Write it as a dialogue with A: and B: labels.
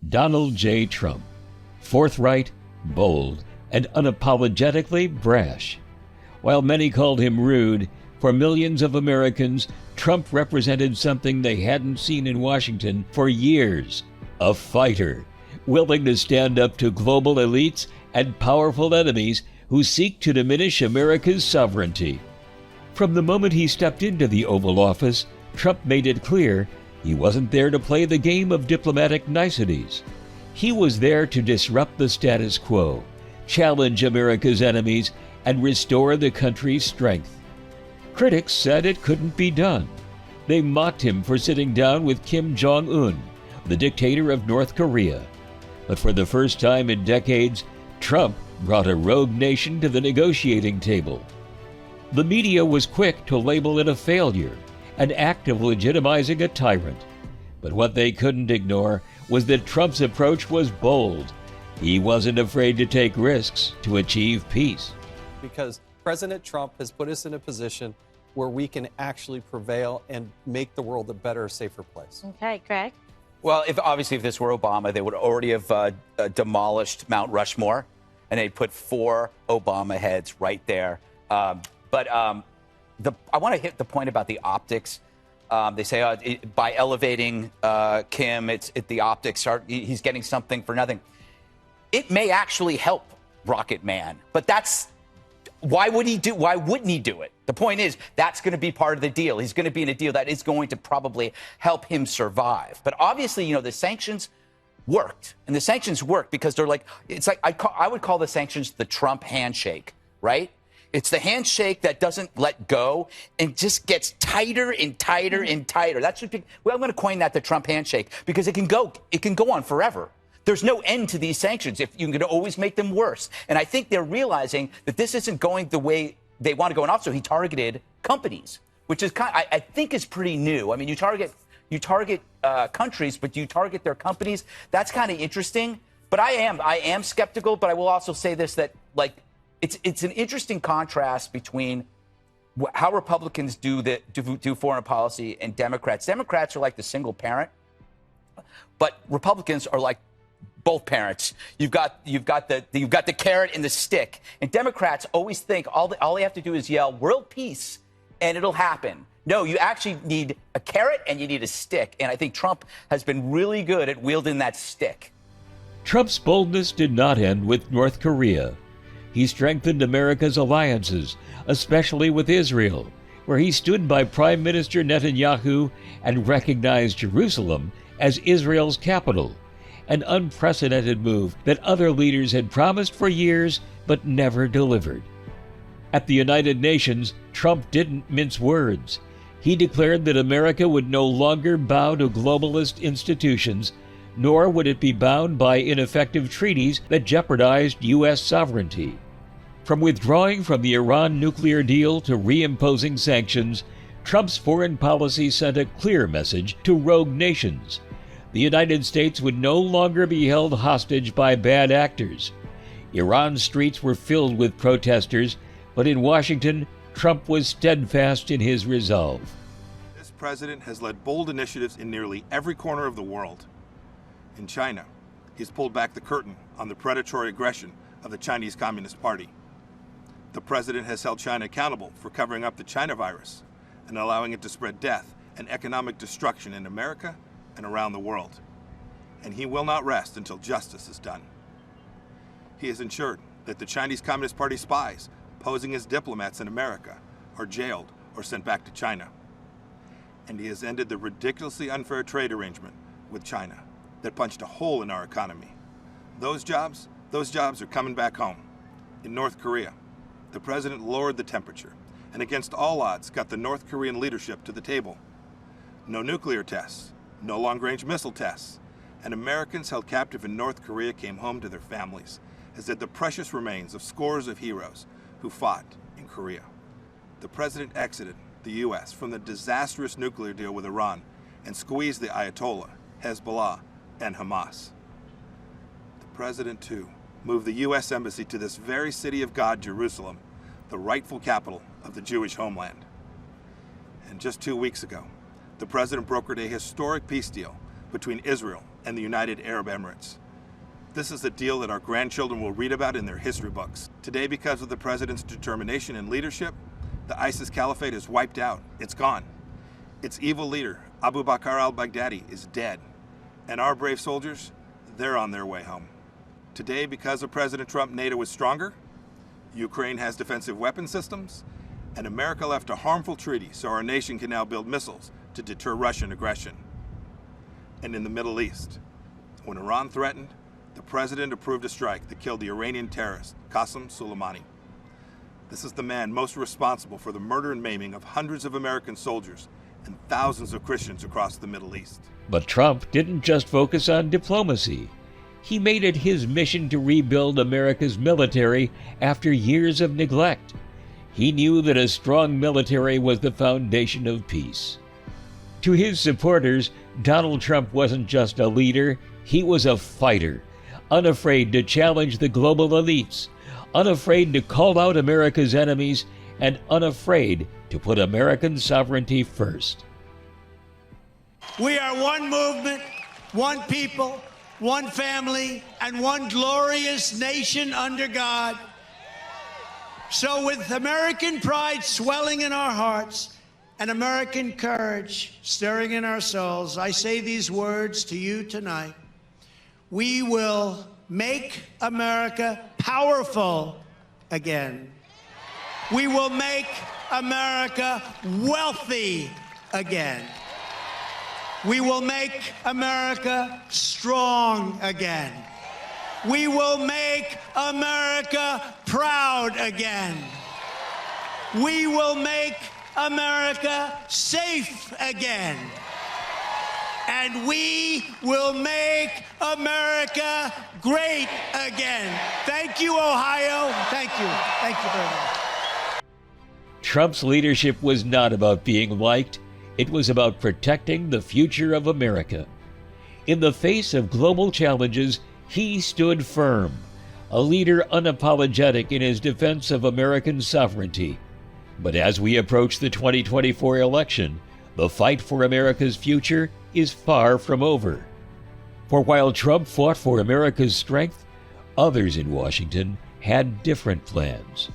A: Donald J. Trump, forthright, bold, and unapologetically brash. While many called him rude, for millions of Americans, Trump represented something they hadn't seen in Washington for years: a fighter, willing to stand up to global elites and powerful enemies who seek to diminish America's sovereignty. From the moment he stepped into the Oval Office, Trump made it clear he wasn't there to play the game of diplomatic niceties. He was there to disrupt the status quo, challenge America's enemies, and restore the country's strength. Critics said it couldn't be done. They mocked him for sitting down with Kim Jong-un, the dictator of North Korea. But for the first time in decades, Trump brought a rogue nation to the negotiating table. The media was quick to label it a failure, an act of legitimizing a tyrant. But what they couldn't ignore was that Trump's approach was bold. He wasn't afraid to take risks to achieve peace.
B: Because President Trump has put us in a position where we can actually prevail and make the world a better, safer place.
C: Okay, Greg?
D: Well, if this were Obama, they would already have demolished Mount Rushmore, and they'd put 4 Obama heads right there. I want to hit the point about the optics. They say by elevating Kim, the optics are he's getting something for nothing. It may actually help Rocket Man, but why wouldn't he do it? The point is that's going to be part of the deal. He's going to be in a deal that is going to probably help him survive. But obviously, the sanctions worked, and the sanctions worked because they're like I would call the sanctions the Trump handshake, right? It's the handshake that doesn't let go and just gets tighter and tighter and tighter. I'm going to coin that the Trump handshake because it can go on forever. There's no end to these sanctions. If you can always make them worse. And I think they're realizing that this isn't going the way they want to go. And also, he targeted companies, which is I think is pretty new. I mean, you target countries, but you target their companies. That's kind of interesting. But I am skeptical. But I will also say this, that it's an interesting contrast between how Republicans do foreign policy and Democrats. Democrats are like the single parent, but Republicans are like both parents. You've got the carrot and the stick. And Democrats always think all they have to do is yell world peace and it'll happen. No, you actually need a carrot and you need a stick. And I think Trump has been really good at wielding that stick.
A: Trump's boldness did not end with North Korea. He strengthened America's alliances, especially with Israel, where he stood by Prime Minister Netanyahu and recognized Jerusalem as Israel's capital, an unprecedented move that other leaders had promised for years but never delivered. At the United Nations, Trump didn't mince words. He declared that America would no longer bow to globalist institutions, nor would it be bound by ineffective treaties that jeopardized U.S. sovereignty. From withdrawing from the Iran nuclear deal to reimposing sanctions, Trump's foreign policy sent a clear message to rogue nations. The United States would no longer be held hostage by bad actors. Iran's streets were filled with protesters, but in Washington, Trump was steadfast in his resolve.
E: This president has led bold initiatives in nearly every corner of the world. In China, he's pulled back the curtain on the predatory aggression of the Chinese Communist Party. The president has held China accountable for covering up the China virus and allowing it to spread death and economic destruction in America and around the world. And he will not rest until justice is done. He has ensured that the Chinese Communist Party spies posing as diplomats in America are jailed or sent back to China. And he has ended the ridiculously unfair trade arrangement with China that punched a hole in our economy. Those jobs are coming back home. In North Korea, the president lowered the temperature and against all odds got the North Korean leadership to the table. No nuclear tests, no long-range missile tests, and Americans held captive in North Korea came home to their families, as did the precious remains of scores of heroes who fought in Korea. The president exited the U.S. from the disastrous nuclear deal with Iran and squeezed the Ayatollah, Hezbollah, and Hamas. The president, too, moved the U.S. Embassy to this very city of God, Jerusalem, the rightful capital of the Jewish homeland. And just 2 weeks ago, the president brokered a historic peace deal between Israel and the United Arab Emirates. This is a deal that our grandchildren will read about in their history books. Today, because of the president's determination and leadership, the ISIS caliphate is wiped out. It's gone. Its evil leader, Abu Bakr al-Baghdadi, is dead. And our brave soldiers, they're on their way home. Today, because of President Trump, NATO is stronger, Ukraine has defensive weapon systems, and America left a harmful treaty so our nation can now build missiles to deter Russian aggression. And in the Middle East, when Iran threatened, the president approved a strike that killed the Iranian terrorist, Qasem Soleimani. This is the man most responsible for the murder and maiming of hundreds of American soldiers and thousands of Christians across the Middle East.
A: But Trump didn't just focus on diplomacy. He made it his mission to rebuild America's military after years of neglect. He knew that a strong military was the foundation of peace. To his supporters, Donald Trump wasn't just a leader, he was a fighter, unafraid to challenge the global elites, unafraid to call out America's enemies, and unafraid to put American sovereignty first.
C: We are one movement, one people, one family, and one glorious nation under God. So with American pride swelling in our hearts and American courage stirring in our souls, I say these words to you tonight. We will make America powerful again. We will make America wealthy again. We will make America strong again. We will make America proud again. We will make America safe again. And we will make America great again. Thank you, Ohio. Thank you. Thank you very much.
A: Trump's leadership was not about being liked. It was about protecting the future of America. In the face of global challenges, he stood firm, a leader unapologetic in his defense of American sovereignty. But as we approach the 2024 election, the fight for America's future is far from over. For while Trump fought for America's strength, others in Washington had different plans.